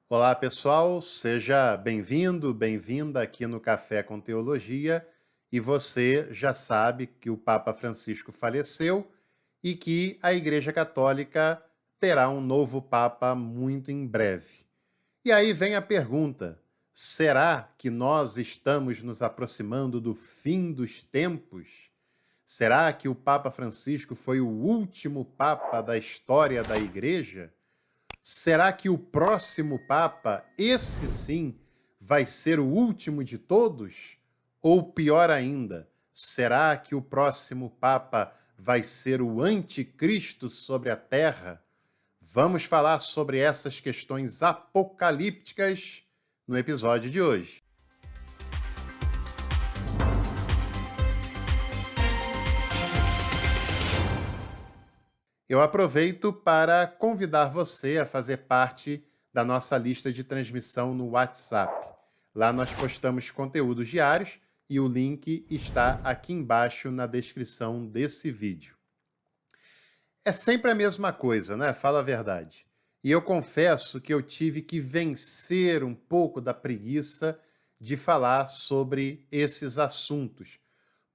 Olá, pessoal, seja bem-vindo, bem-vinda aqui no Café com Teologia. E você já sabe que o Papa Francisco faleceu e que a Igreja Católica terá um novo Papa muito em breve. E aí vem a pergunta: será que nós estamos nos aproximando do fim dos tempos? Será que o Papa Francisco foi o último Papa da história da Igreja? Será que o próximo Papa, esse sim, vai ser o último de todos? Ou pior ainda, será que o próximo Papa vai ser o anticristo sobre a Terra? Vamos falar sobre essas questões apocalípticas no episódio de hoje. Eu aproveito para convidar você a fazer parte da nossa lista de transmissão no WhatsApp. Lá nós postamos conteúdos diários e o link está aqui embaixo na descrição desse vídeo. É sempre a mesma coisa, né? Fala a verdade. E eu confesso que eu tive que vencer um pouco da preguiça de falar sobre esses assuntos,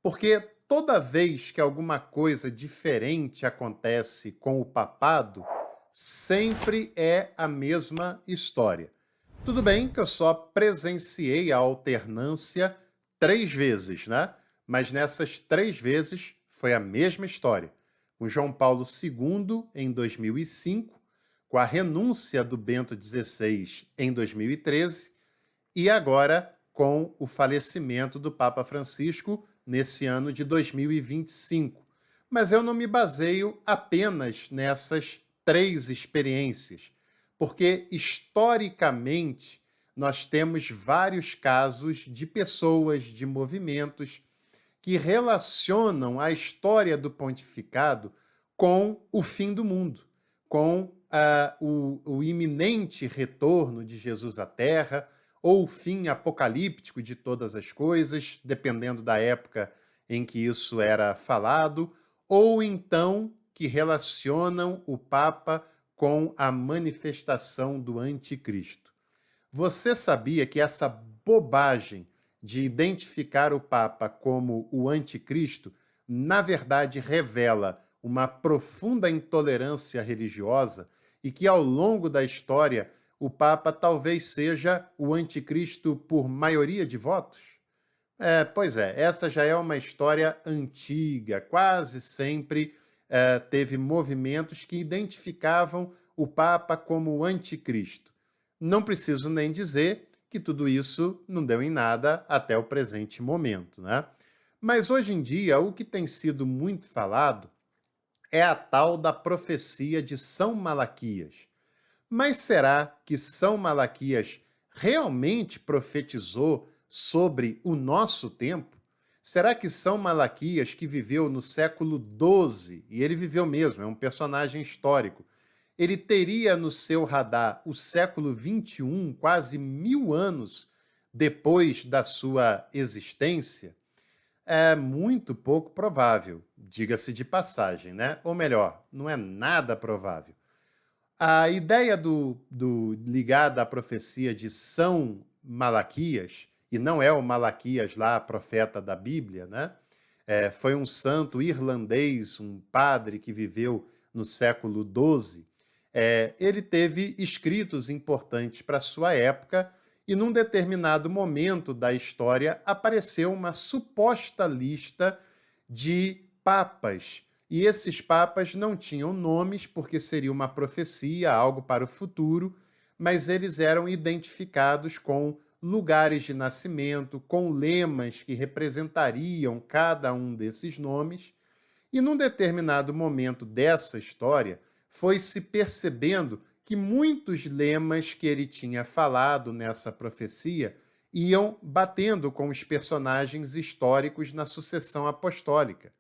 porque toda vez que alguma coisa diferente acontece com o papado, sempre é a mesma história. Tudo bem que eu só presenciei a alternância 3 vezes, né? Mas nessas 3 vezes foi a mesma história. Com João Paulo II em 2005, com a renúncia do Bento XVI em 2013 e agora com o falecimento do Papa Francisco nesse ano de 2025. Mas eu não me baseio apenas nessas 3 experiências, porque historicamente nós temos vários casos de pessoas, de movimentos que relacionam a história do pontificado com o fim do mundo, com o iminente retorno de Jesus à Terra, ou o fim apocalíptico de todas as coisas, dependendo da época em que isso era falado, ou então que relacionam o Papa com a manifestação do anticristo. Você sabia que essa bobagem de identificar o Papa como o anticristo, na verdade, revela uma profunda intolerância religiosa e que, ao longo da história, o Papa talvez seja o anticristo por maioria de votos? Pois é, essa já é uma história antiga, quase sempre teve movimentos que identificavam o Papa como o anticristo. Não preciso nem dizer que tudo isso não deu em nada até o presente momento, né? Mas hoje em dia, o que tem sido muito falado é a tal da profecia de São Malaquias. Mas será que São Malaquias realmente profetizou sobre o nosso tempo? Será que São Malaquias, que viveu no século XII, e ele viveu mesmo, é um personagem histórico, ele teria no seu radar o século XXI, quase 1000 anos depois da sua existência? É muito pouco provável, diga-se de passagem, né? Ou melhor, não é nada provável. A ideia ligada à profecia de São Malaquias, e não é o Malaquias lá, profeta da Bíblia, né? Foi um santo irlandês, um padre que viveu no século XII. Ele teve escritos importantes para sua época e, num determinado momento da história, apareceu uma suposta lista de papas. E esses papas não tinham nomes, porque seria uma profecia, algo para o futuro, mas eles eram identificados com lugares de nascimento, com lemas que representariam cada um desses nomes. E num determinado momento dessa história, foi se percebendo que muitos lemas que ele tinha falado nessa profecia iam batendo com os personagens históricos na sucessão apostólica.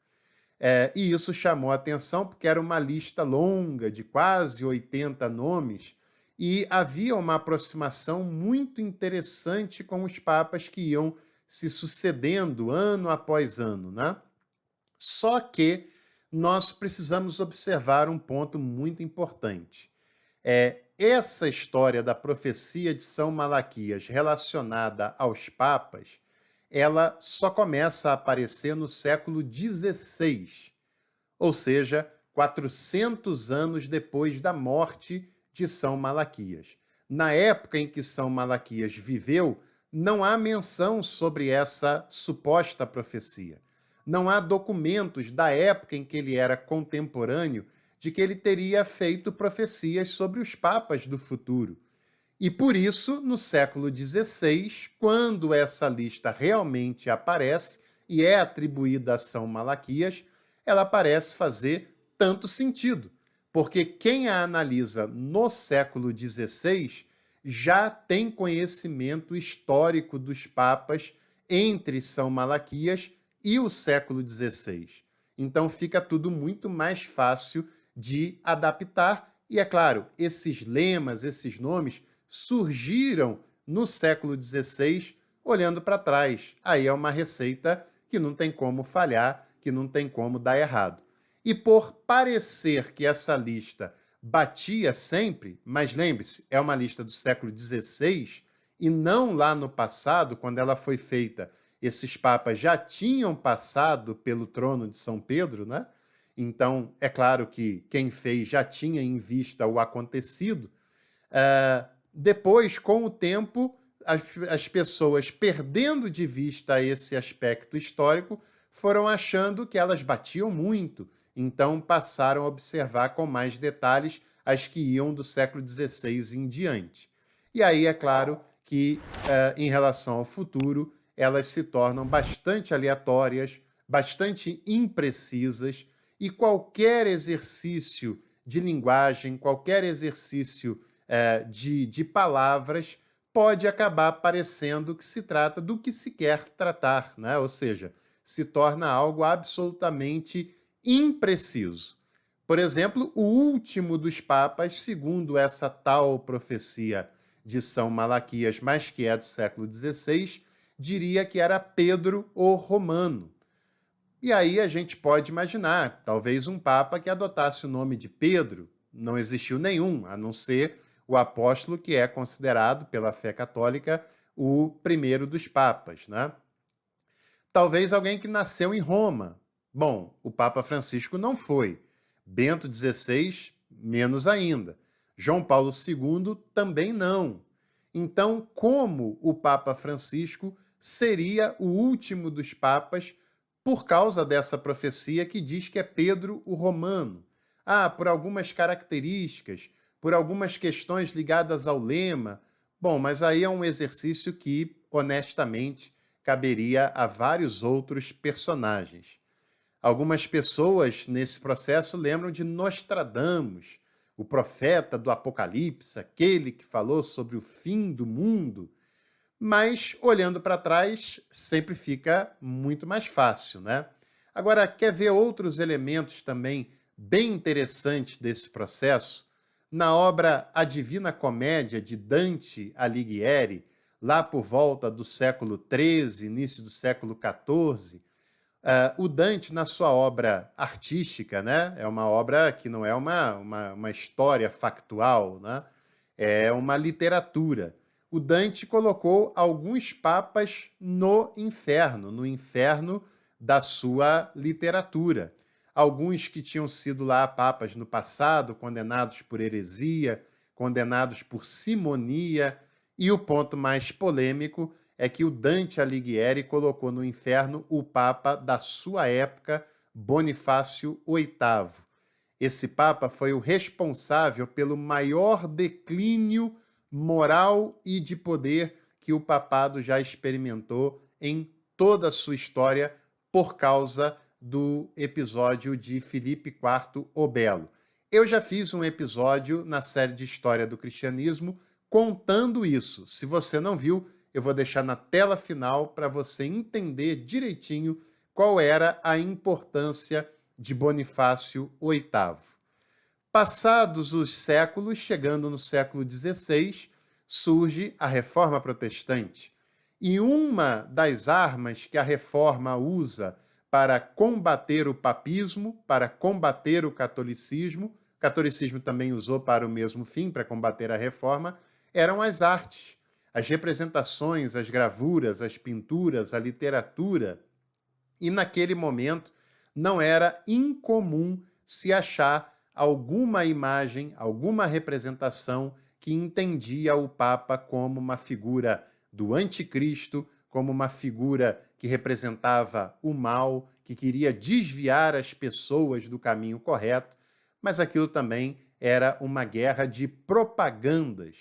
E isso chamou a atenção porque era uma lista longa, de quase 80 nomes, e havia uma aproximação muito interessante com os papas que iam se sucedendo ano após ano, né? Só que nós precisamos observar um ponto muito importante. essa história da profecia de São Malaquias relacionada aos papas, ela só começa a aparecer no século XVI, ou seja, 400 anos depois da morte de São Malaquias. Na época em que São Malaquias viveu, não há menção sobre essa suposta profecia. Não há documentos da época em que ele era contemporâneo de que ele teria feito profecias sobre os papas do futuro. E por isso, no século XVI, quando essa lista realmente aparece e é atribuída a São Malaquias, ela parece fazer tanto sentido, porque quem a analisa no século XVI já tem conhecimento histórico dos papas entre São Malaquias e o século XVI. Então fica tudo muito mais fácil de adaptar. E é claro, esses lemas, esses nomes surgiram no século XVI olhando para trás. Aí é uma receita que não tem como falhar, que não tem como dar errado. E por parecer que essa lista batia sempre, mas lembre-se, é uma lista do século XVI e não lá no passado, quando ela foi feita, esses papas já tinham passado pelo trono de São Pedro, né? Então, é claro que quem fez já tinha em vista o acontecido. Depois, com o tempo, as pessoas, perdendo de vista esse aspecto histórico, foram achando que elas batiam muito, então passaram a observar com mais detalhes as que iam do século XVI em diante. E aí, é claro que, em relação ao futuro, elas se tornam bastante aleatórias, bastante imprecisas, e qualquer exercício de linguagem, qualquer exercício de palavras, pode acabar parecendo que se trata do que se quer tratar, né? Ou seja, se torna algo absolutamente impreciso. Por exemplo, o último dos papas, segundo essa tal profecia de São Malaquias, mas que é do século XVI, diria que era Pedro o Romano. E aí a gente pode imaginar, talvez um papa que adotasse o nome de Pedro. Não existiu nenhum, a não ser o apóstolo que é considerado, pela fé católica, o primeiro dos papas, né? Talvez alguém que nasceu em Roma. Bom, o Papa Francisco não foi. Bento XVI, menos ainda. João Paulo II também não. Então, como o Papa Francisco seria o último dos papas por causa dessa profecia que diz que é Pedro o Romano? Por algumas características, por algumas questões ligadas ao lema. Bom, mas aí é um exercício que, honestamente, caberia a vários outros personagens. Algumas pessoas nesse processo lembram de Nostradamus, o profeta do Apocalipse, aquele que falou sobre o fim do mundo. Mas, olhando para trás, sempre fica muito mais fácil, né? Agora, quer ver outros elementos também bem interessantes desse processo? Na obra A Divina Comédia, de Dante Alighieri, lá por volta do século XIII, início do século XIV, o Dante, na sua obra artística, né? É uma obra que não é uma história factual, né? É uma literatura. O Dante colocou alguns papas no inferno da sua literatura. Alguns que tinham sido lá papas no passado, condenados por heresia, condenados por simonia, e o ponto mais polêmico é que o Dante Alighieri colocou no inferno o papa da sua época, Bonifácio VIII. Esse papa foi o responsável pelo maior declínio moral e de poder que o papado já experimentou em toda a sua história por causa do episódio de Filipe IV o Belo. Eu já fiz um episódio na série de História do Cristianismo contando isso. Se você não viu, eu vou deixar na tela final para você entender direitinho qual era a importância de Bonifácio VIII. Passados os séculos, chegando no século XVI, surge a Reforma Protestante. E uma das armas que a Reforma usa para combater o papismo, para combater o catolicismo, catolicismo também usou para o mesmo fim, para combater a reforma, eram as artes, as representações, as gravuras, as pinturas, a literatura. E naquele momento não era incomum se achar alguma imagem, alguma representação que entendia o Papa como uma figura do anticristo, como uma figura que representava o mal, que queria desviar as pessoas do caminho correto, mas aquilo também era uma guerra de propagandas.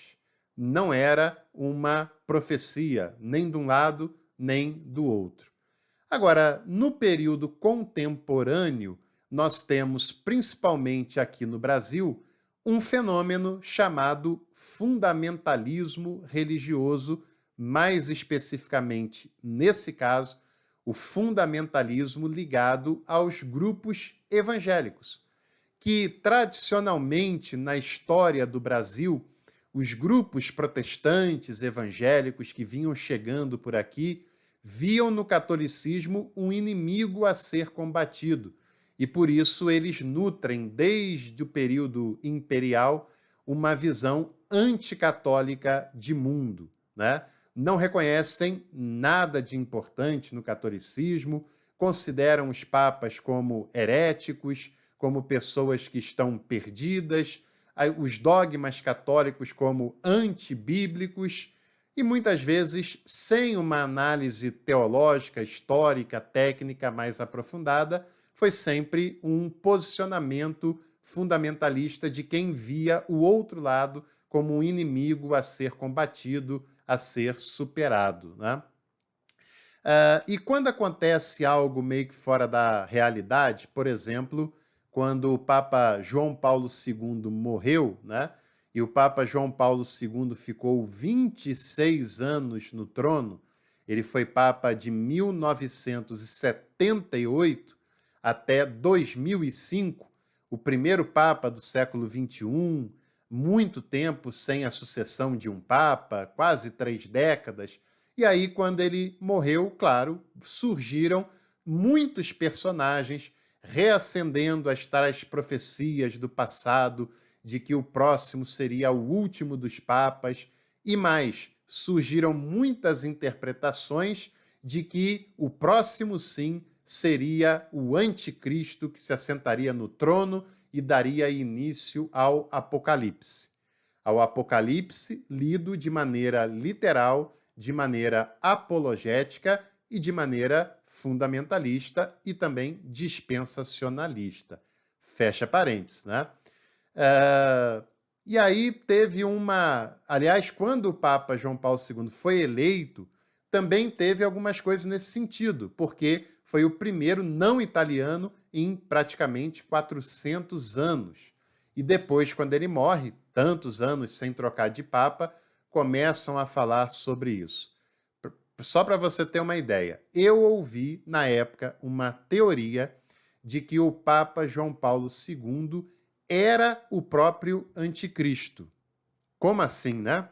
Não era uma profecia, nem de um lado, nem do outro. Agora, no período contemporâneo, nós temos, principalmente aqui no Brasil, um fenômeno chamado fundamentalismo religioso, mais especificamente, nesse caso, o fundamentalismo ligado aos grupos evangélicos, que tradicionalmente na história do Brasil, os grupos protestantes evangélicos que vinham chegando por aqui viam no catolicismo um inimigo a ser combatido. E por isso eles nutrem, desde o período imperial, uma visão anticatólica de mundo, né? Não reconhecem nada de importante no catolicismo, consideram os papas como heréticos, como pessoas que estão perdidas, os dogmas católicos como antibíblicos, e muitas vezes, sem uma análise teológica, histórica, técnica mais aprofundada, foi sempre um posicionamento fundamentalista de quem via o outro lado como um inimigo a ser combatido, a ser superado, né? E quando acontece algo meio que fora da realidade, por exemplo, quando o Papa João Paulo II morreu, né? E o Papa João Paulo II ficou 26 anos no trono, ele foi Papa de 1978 até 2005, o primeiro Papa do século XXI, muito tempo sem a sucessão de um Papa, quase 3 décadas. E aí, quando ele morreu, claro, surgiram muitos personagens reacendendo as tais profecias do passado, de que o próximo seria o último dos papas, e mais, surgiram muitas interpretações de que o próximo, sim, seria o anticristo que se assentaria no trono e daria início ao Apocalipse. Ao Apocalipse lido de maneira literal, de maneira apologética e de maneira fundamentalista e também dispensacionalista. Fecha parênteses, né? E aí teve uma... Aliás, quando o Papa João Paulo II foi eleito, também teve algumas coisas nesse sentido, porque foi o primeiro não italiano em praticamente 400 anos. E depois, quando ele morre, tantos anos sem trocar de Papa, começam a falar sobre isso. Só para você ter uma ideia, eu ouvi, na época, uma teoria de que o Papa João Paulo II era o próprio anticristo. Como assim, né?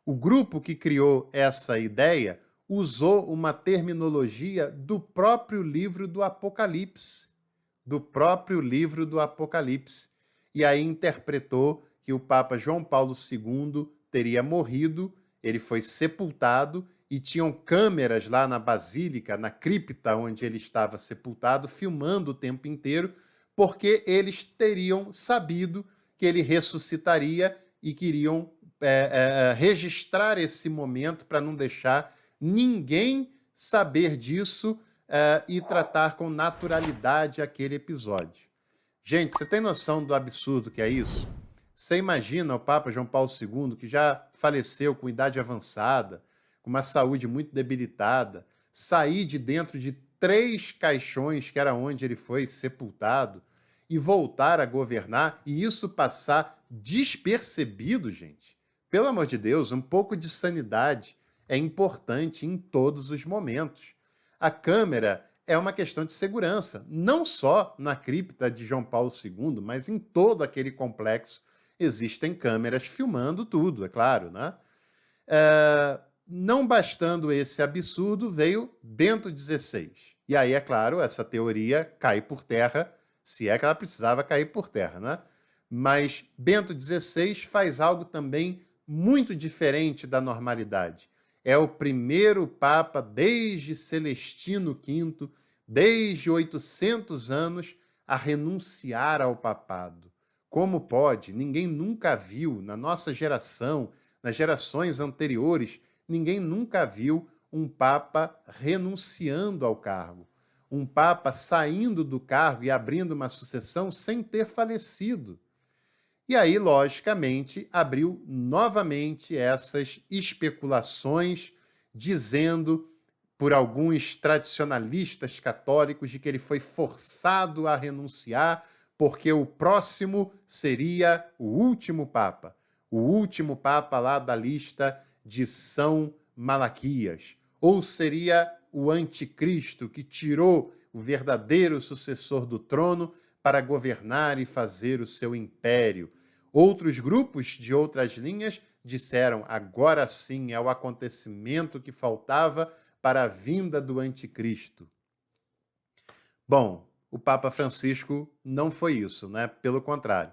O grupo que criou essa ideia usou uma terminologia do próprio livro do Apocalipse. Do próprio livro do Apocalipse. E aí interpretou que o Papa João Paulo II teria morrido, ele foi sepultado e tinham câmeras lá na basílica, na cripta onde ele estava sepultado, filmando o tempo inteiro, porque eles teriam sabido que ele ressuscitaria e queriam registrar esse momento para não deixar ninguém saber disso e tratar com naturalidade aquele episódio. Gente, você tem noção do absurdo que é isso? Você imagina o Papa João Paulo II, que já faleceu com idade avançada, com uma saúde muito debilitada, sair de dentro de 3 caixões, que era onde ele foi sepultado, e voltar a governar, e isso passar despercebido, gente? Pelo amor de Deus, um pouco de sanidade é importante em todos os momentos. A câmera é uma questão de segurança, não só na cripta de João Paulo II, mas em todo aquele complexo existem câmeras filmando tudo, é claro, né? Não bastando esse absurdo, veio Bento XVI. E aí, é claro, essa teoria cai por terra, se é que ela precisava cair por terra, né? Mas Bento XVI faz algo também muito diferente da normalidade. É o primeiro Papa desde Celestino V, desde 800 anos, a renunciar ao papado. Como pode? Ninguém nunca viu, na nossa geração, nas gerações anteriores, ninguém nunca viu um Papa renunciando ao cargo. Um Papa saindo do cargo e abrindo uma sucessão sem ter falecido. E aí, logicamente, abriu novamente essas especulações, dizendo por alguns tradicionalistas católicos de que ele foi forçado a renunciar porque o próximo seria o último Papa lá da lista de São Malaquias, ou seria o anticristo que tirou o verdadeiro sucessor do trono para governar e fazer o seu império. Outros grupos de outras linhas disseram: agora sim é o acontecimento que faltava para a vinda do anticristo. Bom, o Papa Francisco não foi isso, né? Pelo contrário,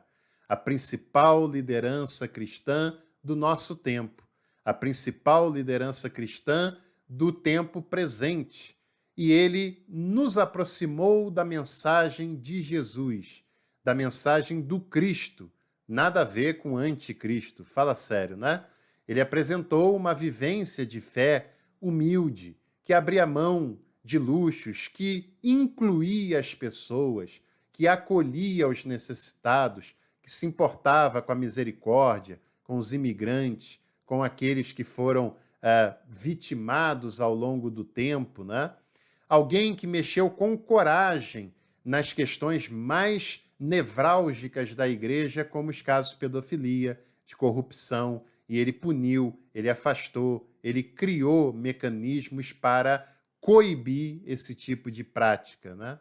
a principal liderança cristã do nosso tempo, a principal liderança cristã do tempo presente. E ele nos aproximou da mensagem de Jesus, da mensagem do Cristo. Nada a ver com anticristo, fala sério, né? Ele apresentou uma vivência de fé humilde, que abria mão de luxos, que incluía as pessoas, que acolhia os necessitados, que se importava com a misericórdia, com os imigrantes, com aqueles que foram vitimados ao longo do tempo, né? Alguém que mexeu com coragem nas questões mais nevrálgicas da igreja, como os casos de pedofilia, de corrupção, e ele puniu, ele afastou, ele criou mecanismos para coibir esse tipo de prática, né?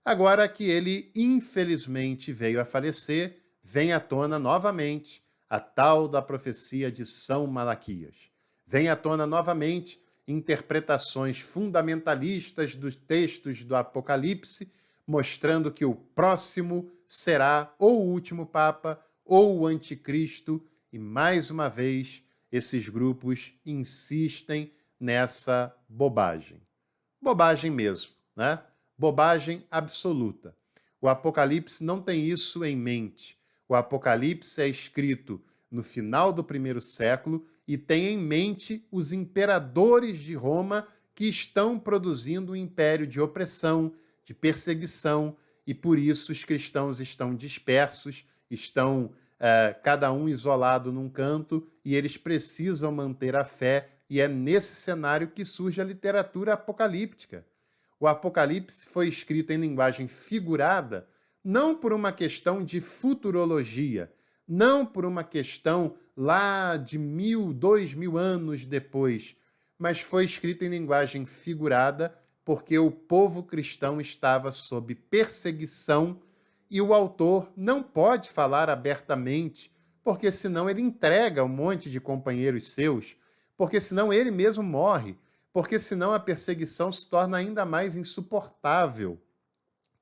Agora que ele, infelizmente, veio a falecer, vem à tona novamente a tal da profecia de São Malaquias. Vem à tona novamente interpretações fundamentalistas dos textos do Apocalipse, mostrando que o próximo será ou o último Papa ou o anticristo, e mais uma vez esses grupos insistem nessa bobagem. Bobagem mesmo, né? Bobagem absoluta. O Apocalipse não tem isso em mente. O Apocalipse é escrito no final do primeiro século e tem em mente os imperadores de Roma que estão produzindo um império de opressão, de perseguição, e por isso os cristãos estão dispersos, estão cada um isolado num canto, e eles precisam manter a fé, e é nesse cenário que surge a literatura apocalíptica. O Apocalipse foi escrito em linguagem figurada, não por uma questão de futurologia, não por uma questão lá de 1000, 2000 anos depois, mas foi escrito em linguagem figurada porque o povo cristão estava sob perseguição e o autor não pode falar abertamente, porque senão ele entrega um monte de companheiros seus, porque senão ele mesmo morre, porque senão a perseguição se torna ainda mais insuportável.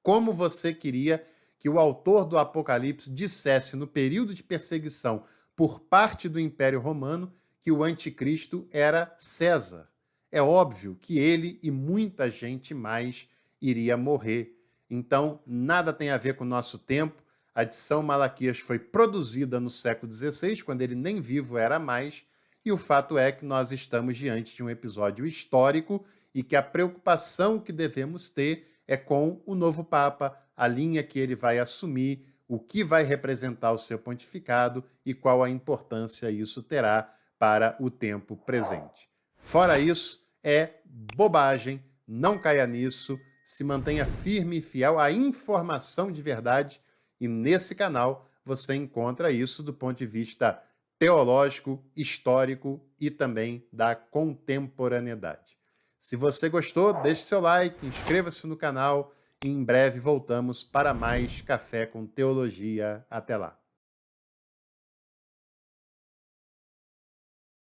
Como você queria que o autor do Apocalipse dissesse no período de perseguição por parte do Império Romano que o anticristo era César? É óbvio que ele e muita gente mais iria morrer. Então, nada tem a ver com o nosso tempo. A de São Malaquias foi produzida no século XVI, quando ele nem vivo era mais, e o fato é que nós estamos diante de um episódio histórico e que a preocupação que devemos ter é com o novo Papa, a linha que ele vai assumir, o que vai representar o seu pontificado e qual a importância isso terá para o tempo presente. Fora isso, é bobagem, não caia nisso, se mantenha firme e fiel à informação de verdade, e nesse canal você encontra isso do ponto de vista teológico, histórico e também da contemporaneidade. Se você gostou, deixe seu like, inscreva-se no canal e em breve voltamos para mais Café com Teologia. Até lá!